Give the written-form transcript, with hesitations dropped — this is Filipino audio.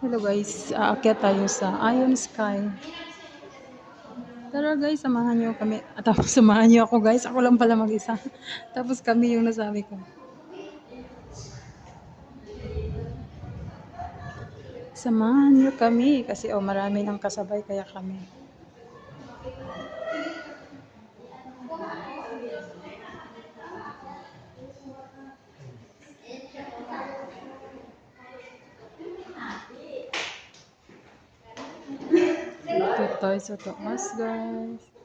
Hello guys, aakyat tayo sa Ion Sky. Tara guys, samahan niyo kami. Tapos samahan niyo ako guys, ako lang pala mag-isa. Tapos kami yung nasabi ko. Samahan niyo kami kasi marami ng kasabay kaya kami. Dito tayo sa taas guys.